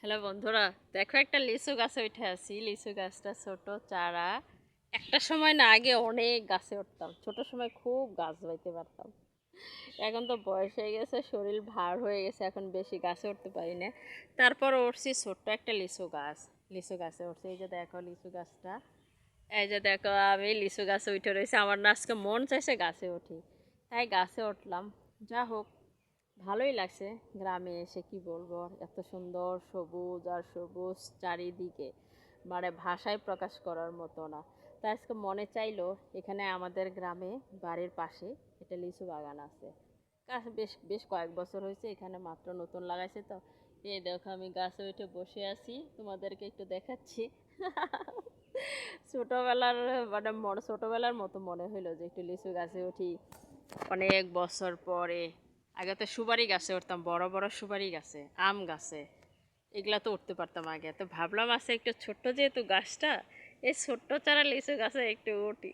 Hello বন্ধুরা, দেখো একটা লিচু গাছে উঠে আছি। লিচু গাছটা ছোট চারা। একটা সময় না, আগে অনেক গাছে উঠতাম, ছোট সময় খুব গাছ বাইতে পারতাম। এখন তো বয়স হয়ে গেছে, শরীর ভার হয়ে গেছে, এখন বেশি গাছে উঠতে পারি না। তারপর উঠছি ছোট্ট একটা লিচু গাছ। লিচু গাছে উঠছি, এই যে দেখো লিচু গাছটা। এই যে দেখো আমি লিচু গাছে উঠে রয়েছি, আমার না আজকে মন চাইছে গাছে উঠি, তাই গাছে উঠলাম। যা হোক, ভালোই লাগছে। গ্রামে এসে কি বলবো, এত সুন্দর সবুজ আর সবুজ চারিদিকে, মানে ভাষায় প্রকাশ করার মতো না। তাই আজকে মনে চাইলো এখানে আমাদের গ্রামে বাড়ির পাশে একটা লিচু বাগান আছে। গাছ বেশ বেশ কয়েক বছর হয়েছে, এখানে মাত্র নতুন লাগাইছে তো। এই দেখো আমি গাছে উঠে বসে আছি, তোমাদেরকে একটু দেখাচ্ছি। ছোটবেলার ছোটবেলার মতো মনে হইলো যে একটু লিচু গাছে উঠি অনেক বছর পরে। আগে তো সুপারি গাছে উঠতাম, বড় বড় সুপারি গাছে, আম গাছে, এগুলা তো উঠতে পারতাম আগে। তো ভাবলাম আছে একটু ছোট্ট যেহেতু গাছটা, এই ছোট্ট চারা লিচু গাছে একটু উঠি।